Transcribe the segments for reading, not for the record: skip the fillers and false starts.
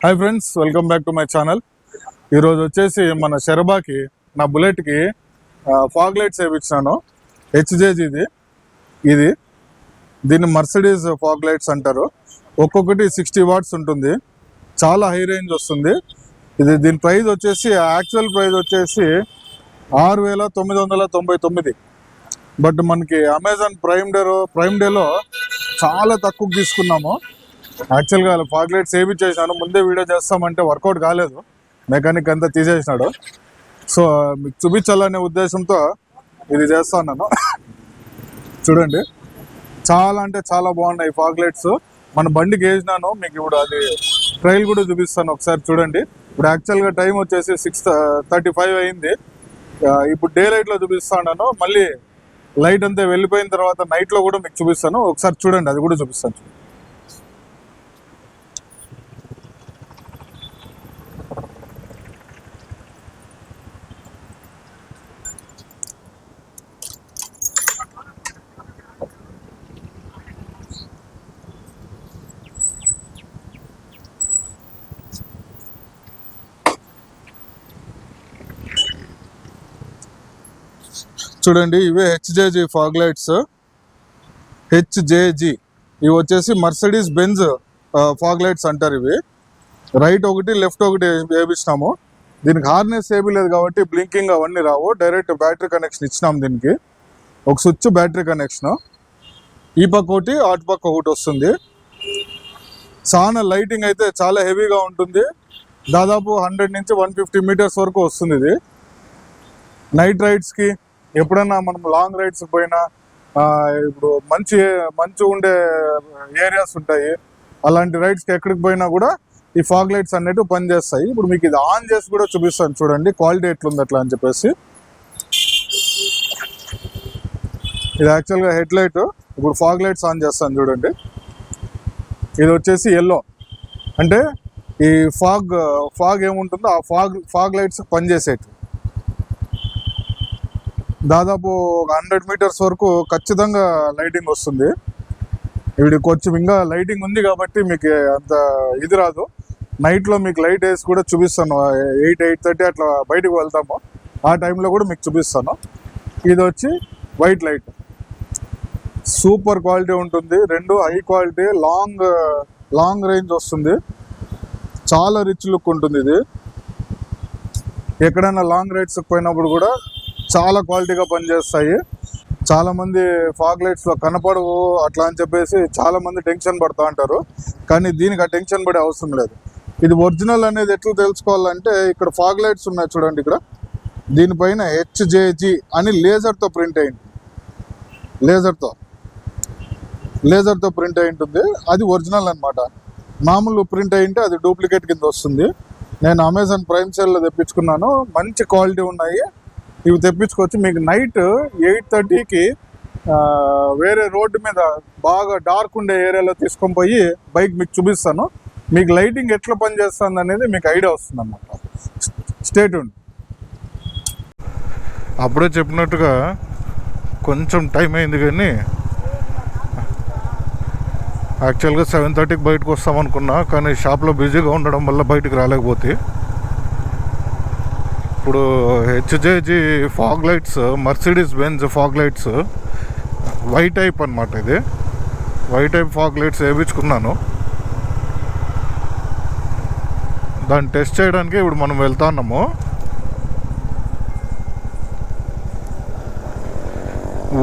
Hi friends, welcome back to my channel. ఈరోజు వచ్చేసి మన షెరబాకి నా బుల్లెట్కి ఫాగ్ లైట్స్ వేయించినాను. హెచ్జేజీది ఇది. దీన్ని మర్సిడీస్ ఫాగ్ లైట్స్ అంటారు. ఒక్కొక్కటి 60 వాట్స్ ఉంటుంది. చాలా హై రేంజ్ వస్తుంది. దీని ప్రైస్ వచ్చేసి యాక్చువల్ ప్రైస్ వచ్చేసి 6,999. బట్ మనకి అమెజాన్ ప్రైమ్ డేలో చాలా తక్కువ తీసుకున్నాము. యాక్చువల్గా ఫాగ్ లైట్స్ వేయించేసాను. ముందే వీడియో చేస్తామంటే వర్కౌట్ కాలేదు. మెకానిక్ అంతా తీసేసినాడు. సో మీకు చూపించాలనే ఉద్దేశంతో ఇది చేస్తాను. చూడండి, చాలా అంటే చాలా బాగున్నాయి ఫాగ్ లైట్స్. మన బండికి వేసినాను. మీకు ఇప్పుడు అది ట్రైల్ కూడా చూపిస్తాను, ఒకసారి చూడండి. ఇప్పుడు యాక్చువల్గా టైం వచ్చేసి 6:35 అయింది. ఇప్పుడు డే లైట్లో చూపిస్తాను. మళ్ళీ లైట్ అంతా వెళ్ళిపోయిన తర్వాత నైట్లో కూడా మీకు చూపిస్తాను. ఒకసారి చూడండి, అది కూడా చూపిస్తాను. చూడండి, ఇవే హెచ్జేజీ ఫాగ్ లైట్స్. హెచ్జేజీ ఇవి వచ్చేసి మర్సిడీస్ బెంజ్ ఫాగ్ లైట్స్ అంటారు. ఇవి రైట్ ఒకటి లెఫ్ట్ ఒకటి వేయించినాము. దీనికి హార్నెస్ ఏమీ లేదు కాబట్టి బ్లింకింగ్ అవన్నీ రావు. డైరెక్ట్ బ్యాటరీ కనెక్షన్ ఇచ్చినాము. దీనికి ఒక స్విచ్ బ్యాటరీ కనెక్షన్. ఈ పక్క ఒకటి అటు పక్క ఒకటి వస్తుంది. చాలా లైటింగ్ అయితే చాలా హెవీగా ఉంటుంది. దాదాపు 100 నుంచి 150 మీటర్స్ వరకు వస్తుంది. ఇది నైట్ రైడ్స్కి, ఎప్పుడైనా మనం లాంగ్ రైడ్స్ పోయినా, ఇప్పుడు మంచు ఉండే ఏరియాస్ ఉంటాయి, అలాంటి రైడ్స్కి ఎక్కడికి పోయినా కూడా ఈ ఫాగ్ లైట్స్ అనేవి పనిచేస్తాయి. ఇప్పుడు మీకు ఇది ఆన్ చేసి కూడా చూపిస్తాను. చూడండి క్వాలిటీ ఎట్లుంది అట్లా అని చెప్పేసి. ఇది యాక్చువల్గా హెడ్ లైట్. ఇప్పుడు ఫాగ్ లైట్స్ ఆన్ చేస్తాను చూడండి. ఇది వచ్చేసి ఎల్లో, అంటే ఈ ఫాగ్ ఏముంటుందో ఆ ఫాగ్ లైట్స్ పనిచేసేవి. దాదాపు 100 మీటర్స్ వరకు ఖచ్చితంగా లైటింగ్ వస్తుంది. ఇప్పుడు కొంచెం ఇంకా లైటింగ్ ఉంది కాబట్టి మీకు అంత ఇది రాదు. నైట్లో మీకు లైట్ వేసి కూడా చూపిస్తాను. 8-8:30 అట్లా బయటకు వెళ్తాము. ఆ టైంలో కూడా మీకు చూపిస్తాను. ఇది వచ్చి వైట్ లైట్. సూపర్ క్వాలిటీ ఉంటుంది. రెండు హై క్వాలిటీ, లాంగ్ రేంజ్ వస్తుంది. చాలా రిచ్ లుక్ ఉంటుంది. ఇది ఎక్కడైనా లాంగ్ రైడ్స్కి పోయినప్పుడు కూడా చాలా క్వాలిటీగా పనిచేస్తాయి. చాలామంది ఫాగ్ లైట్స్లో కనపడవు అట్లా అని చెప్పేసి చాలామంది టెన్షన్ పడుతూ ఉంటారు. కానీ దీనికి ఆ టెన్షన్ పడే అవసరం లేదు. ఇది ఒరిజినల్ అనేది ఎట్లా తెలుసుకోవాలంటే, ఇక్కడ ఫాగ్ లైట్స్ ఉన్నాయి చూడండి. ఇక్కడ దీనిపైన హెచ్జేజీ అని లేజర్తో ప్రింట్ అయింది. లేజర్తో ప్రింట్ అయి ఉంటుంది. అది ఒరిజినల్ అనమాట. మామూలు ప్రింట్ అయింటే అది డూప్లికేట్ కింద వస్తుంది. నేను అమెజాన్ ప్రైమ్ సేల్లో తెప్పించుకున్నాను. మంచి క్వాలిటీ ఉన్నాయి. ఇవి తెప్పించుకోవచ్చు. మీకు నైట్ 8:30కి వేరే రోడ్డు మీద బాగా డార్క్ ఉండే ఏరియాలో తీసుకొని పోయి బైక్ మీకు చూపిస్తాను. మీకు లైటింగ్ ఎట్లా పనిచేస్తుంది అనేది మీకు ఐడియా వస్తుంది అన్నమాట. Stay tuned. అప్పుడే చెప్పినట్టుగా కొంచెం టైం అయింది, కానీ యాక్చువల్గా 7:30కి బయటకు వస్తామనుకున్నా, కానీ షాప్లో బిజీగా ఉండడం వల్ల బయటకు రాలేకపోతే. ఇప్పుడు HJG fog lights, Mercedes Benz fog lights white type అనమాట. ఇది వైట్ టైప్ ఫాగ్ లైట్స్ వేయించుకున్నాను. దాన్ని టెస్ట్ చేయడానికి ఇప్పుడు మనం వెళ్తున్నాము.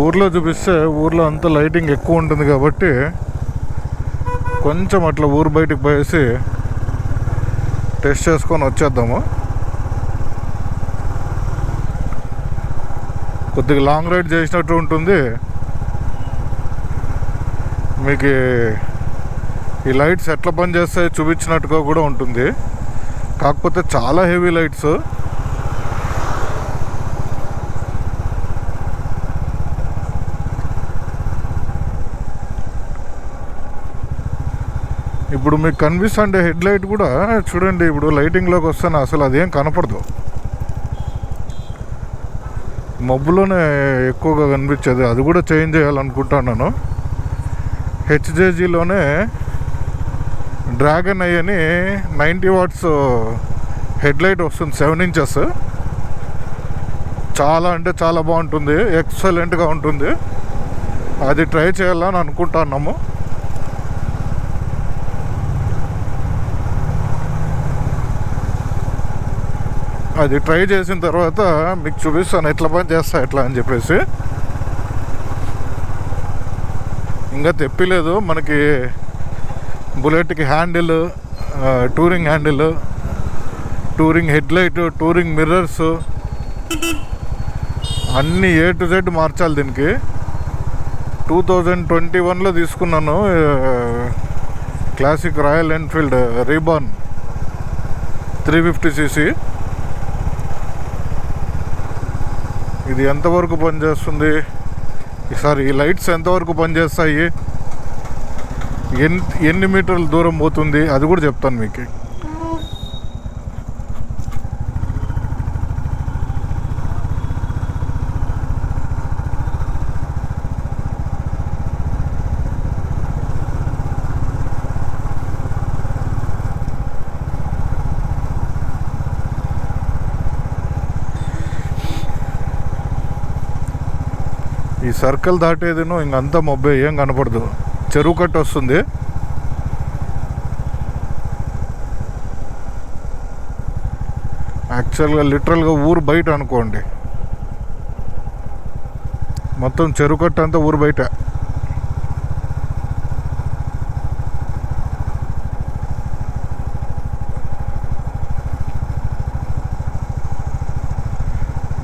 ఊర్లో చూపిస్తే ఊర్లో అంతా లైటింగ్ ఎక్కువ ఉంటుంది కాబట్టి కొంచెం అట్లా ఊరు బయటికి పోయేసి టెస్ట్ చేసుకొని వచ్చేద్దాము. కొద్దిగా లాంగ్ రైడ్ చేసినట్టు ఉంటుంది. మీకు ఈ లైట్స్ ఎట్లా పనిచేస్తాయో చూపించినట్టుగా కూడా ఉంటుంది. కాకపోతే చాలా హెవీ లైట్స్. ఇప్పుడు మీకు కనిపిస్తుండే హెడ్ లైట్ కూడా చూడండి. ఇప్పుడు లైటింగ్లోకి వస్తాను అసలు అదేం కనపడదు. మబ్బులోనే ఎక్కువగా కనిపించేది. అది కూడా చేంజ్ చేయాలనుకుంటున్నాను. హెచ్జేజీలోనే డ్రాగన్ ఐ అని 90 వాట్స్ హెడ్లైట్ వస్తుంది, 7 ఇంచెస్. చాలా అంటే చాలా బాగుంటుంది, ఎక్సలెంట్గా ఉంటుంది. అది ట్రై చేయాలని అనుకుంటున్నాము. అది ట్రై చేసిన తర్వాత మీకు చూపిస్తాను ఎట్లా పని చేస్తా ఎట్లా అని చెప్పేసి. ఇంకా తెప్పిలేదు మనకి బుల్లెట్కి handle, touring handle, touring headlight, touring mirrors అన్నీ A to Z మార్చాలి దీనికి. 2021లో తీసుకున్నాను classic royal Enfield reborn 350cc. ఇది ఎంతవరకు పనిచేస్తుంది, ఈసారి ఈ లైట్స్ ఎంతవరకు పనిచేస్తాయి, ఎన్ని మీటర్ల దూరం పోతుంది అది కూడా చెప్తాను మీకు. ఈ సర్కిల్ దాటేదిను ఇంకంతా మొబ్బే, ఏం కనపడదు. చెరువు కట్ట వస్తుంది. యాక్చువల్గా లిటరల్గా ఊరు బయట అనుకోండి, మొత్తం చెరువు కట్ట అంతా ఊరు బయట.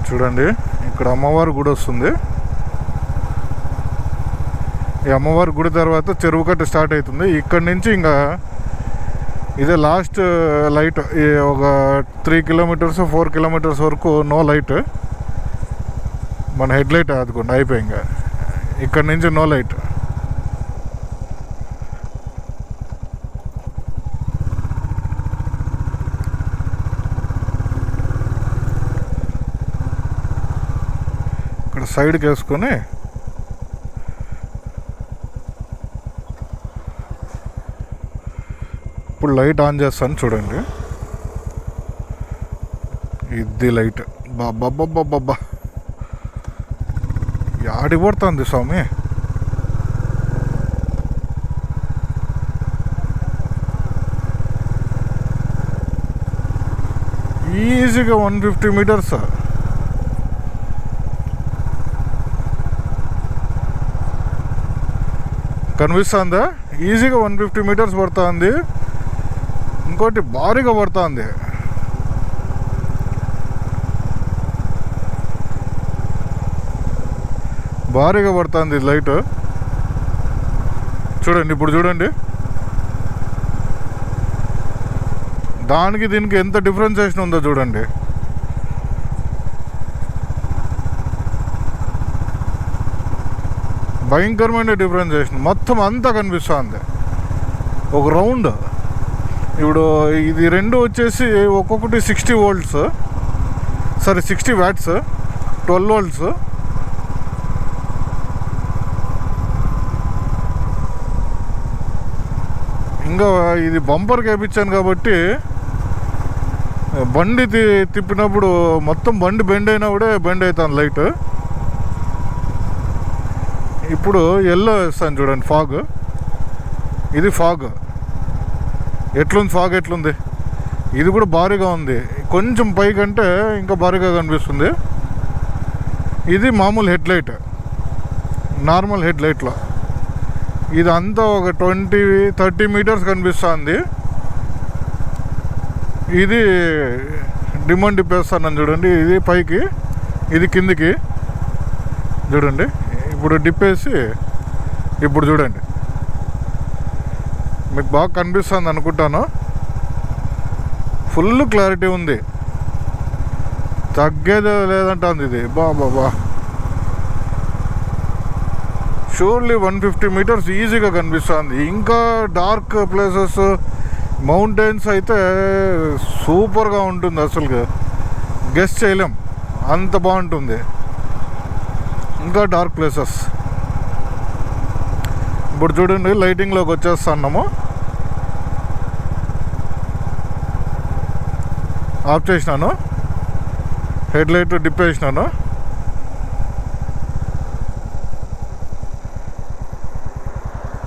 చూడండి ఇక్కడ అమ్మవారి గుడి వస్తుంది. ఈ అమ్మవారి గుడి తర్వాత చెరువు కట్ట స్టార్ట్ అవుతుంది. ఇక్కడి నుంచి ఇంకా ఇదే లాస్ట్ లైట్. ఒక 3 కిలోమీటర్స్ 4 కిలోమీటర్స్ వరకు నో లైట్. మన హెడ్లైట్ అదుకోండి అయిపోయి, ఇంకా ఇక్కడి నుంచి నో లైట్. ఇక్కడ సైడ్కి వేసుకొని ఇప్పుడు లైట్ ఆన్ చేస్తాను చూడండి. ఇది లైట్ బాబ్బా యాడి పడుతుంది స్వామి. ఈజీగా 150 మీటర్స్. కనిపిస్తుందా? ఈజీగా 150 మీటర్స్ పడుతుంది. ఇంకోటి భారీగా పడుతుంది. భారీగా పడుతుంది లైట్. చూడండి ఇప్పుడు చూడండి, దానికి దీనికి ఎంత డిఫరెన్సేషన్ ఉందో చూడండి. భయంకరమైన డిఫరెన్సేషన్. మొత్తం అంతా కనిపిస్తుంది ఒక రౌండ్. ఇప్పుడు ఇది రెండు వచ్చేసి ఒక్కొక్కటి 60 వోల్ట్స్, సారీ 60 వాట్స్, 12 వోల్ట్స్. ఇంకా ఇది బంపర్కి వేయించాను కాబట్టి బండి తిప్పినప్పుడు మొత్తం బండి బెండ్ అయినా కూడా బెండ్ అవుతాను లైట్. ఇప్పుడు ఎల్లో వేస్తాను చూడండి, ఫాగ్. ఇది ఫాగ్ ఎట్లుంది, ఫాగ్ ఎట్లుంది. ఇది కూడా భారీగా ఉంది, కొంచెం పైకంటే ఇంకా భారీగా కనిపిస్తుంది. ఇది మామూలు హెడ్లైట్, నార్మల్ హెడ్లైట్లో. ఇది అంతా ఒక 20-30 మీటర్స్ కనిపిస్తుంది. ఇది డిమాండ్ డిప్పేస్తాను చూడండి. ఇది పైకి, ఇది కిందికి. చూడండి ఇప్పుడు డిప్పేసి, ఇప్పుడు చూడండి మీకు బాగా కనిపిస్తుంది అనుకుంటాను. ఫుల్ క్లారిటీ ఉంది, తగ్గేదే లేదంటుంది ఇది. బాబా షూర్లీ 150 మీటర్స్ ఈజీగా కనిపిస్తుంది. ఇంకా డార్క్ ప్లేసెస్, మౌంటైన్స్ అయితే సూపర్గా ఉంటుంది. అసలు గెస్ చేయలేం, అంత బాగుంటుంది. ఇంకా డార్క్ ప్లేసెస్. ఇప్పుడు చూడండి లైటింగ్లోకి వచ్చేస్తున్నాము. ఆఫ్ చేసినాను, హెడ్ లైట్ డిప్ వేసినాను.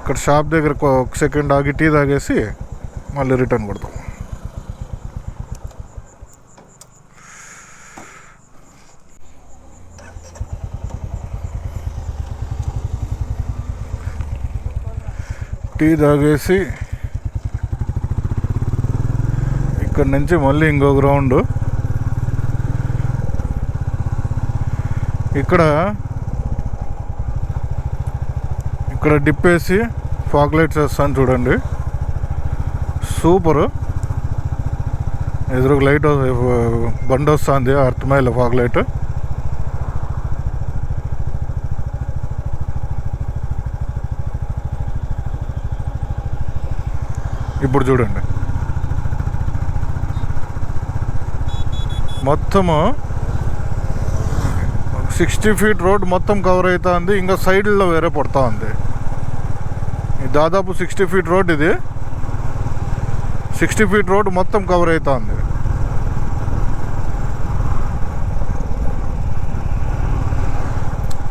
ఇక్కడ షాప్ దగ్గర ఒక సెకండ్ ఆగి టీ తాగేసి మళ్ళీ రిటర్న్ కొడతాం. టీ తాగేసి ఇక్కడ నుంచి మళ్ళీ ఇంకొక రౌండ్. ఇక్కడ డిప్ వేసి ఫాగ్ లైట్స్ వేస్తాను చూడండి, సూపరు. ఎదురుకు లైట్ బండి వస్తుంది, అర్థమైలే ఫాగ్ లైట్. ఇప్పుడు చూడండి, మొత్తము 60 feet రోడ్ మొత్తం కవర్ అవుతుంది. ఇంకా సైడ్లో వేరే పడుతూ ఉంది. దాదాపు 60 feet రోడ్, ఇది 60 feet రోడ్ మొత్తం కవర్ అవుతుంది.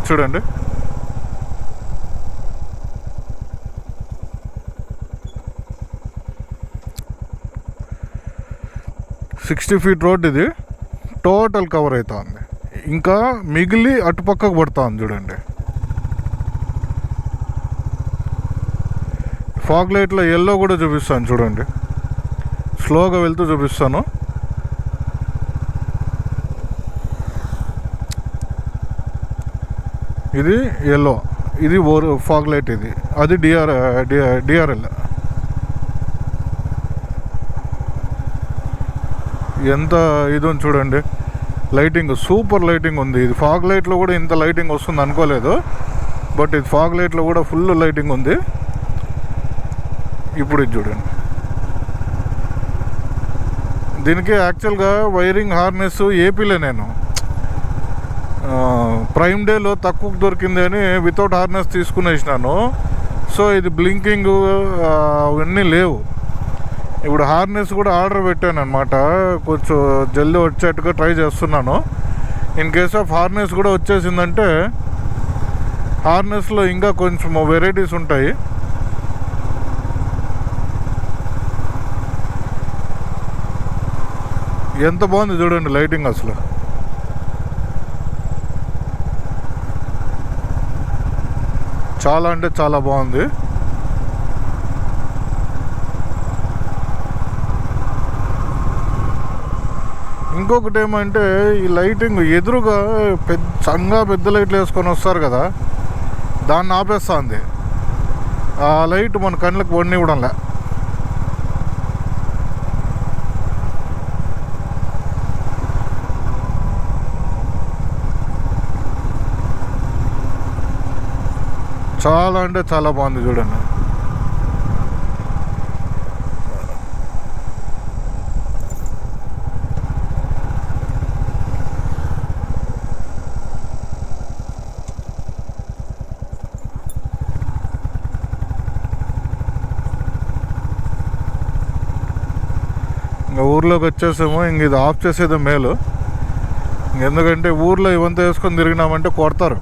చూడండి, సిక్స్టీ ఫీట్ రోడ్ ఇది టోటల్ కవర్ అవుతుంది. ఇంకా మిగిలి అటుపక్కకు పడుతుంది చూడండి. ఫాగ్ లైట్లో ఎల్లో కూడా చూపిస్తాను చూడండి, స్లోగా వెళ్తూ చూపిస్తాను. ఇది ఎల్లో, ఇది ఫాగ్ లైట్, ఇది అది డిఆర్ఎల్. ఎంత ఇది ఉంది చూడండి, లైటింగ్ సూపర్ లైటింగ్ ఉంది. ఇది ఫాగ్ లైట్లో కూడా ఇంత లైటింగ్ వస్తుంది అనుకోలేదు, బట్ ఇది ఫాగ్ లైట్లో కూడా ఫుల్ లైటింగ్ ఉంది. ఇప్పుడు ఇది చూడండి, దీనికి యాక్చువల్గా వైరింగ్ హార్నెస్ ఏపీలే నేను ప్రైమ్ డేలో తక్కువ దొరికింది అని వితౌట్ హార్నెస్ తీసుకునేసినాను. సో ఇది బ్లింకింగ్ అవన్నీ లేవు. ఇప్పుడు హార్నెస్ కూడా ఆర్డర్ పెట్టాను అనమాట, కొంచెం జల్దీ వచ్చేట్టుగా ట్రై చేస్తున్నాను. ఇన్ కేస్ ఆఫ్ హార్నెస్ కూడా వచ్చేసిందంటే హార్నెస్లో ఇంకా కొంచెం వెరైటీస్ ఉంటాయి. ఎంత బాగుంది చూడండి లైటింగ్, అసలు చాలా అంటే చాలా బాగుంది. ఇంకొకటి ఏమంటే ఈ లైటింగ్ ఎదురుగా పెద్ద లైట్లు వేసుకొని వస్తారు కదా, దాన్ని ఆపేస్తుంది. ఆ లైట్ మన కళ్ళకి పడినివ్వడంలే. చాలా అంటే చాలా బాగుంది చూడండి. ఇంకా ఊర్లోకి వచ్చేసాము. ఇంక ఇది ఆఫ్ చేసేది మేలు, ఎందుకంటే ఊర్లో ఇవంతా వేసుకొని తిరిగినామంటే కొడతారు.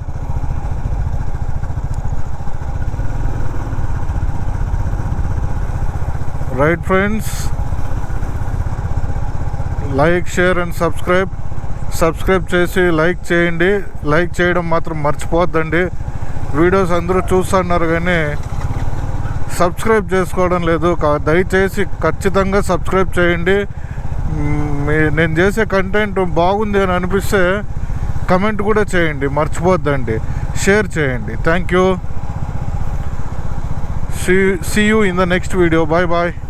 Right friends, like, share and subscribe చేసి లైక్ చేయండి. లైక్ చేయడం మాత్రం మర్చిపోద్దండి. వీడియోస్ అందరూ చూస్తున్నారు కానీ సబ్స్క్రైబ్ చేసుకోవడం లేదు. దయచేసి ఖచ్చితంగా సబ్స్క్రైబ్ చేయండి. నేను చేసే కంటెంట్ బాగుంది అని అనిపిస్తే కమెంట్ కూడా చేయండి, మర్చిపోద్దండి. షేర్ చేయండి. Thank you. See you in the next video. Bye bye.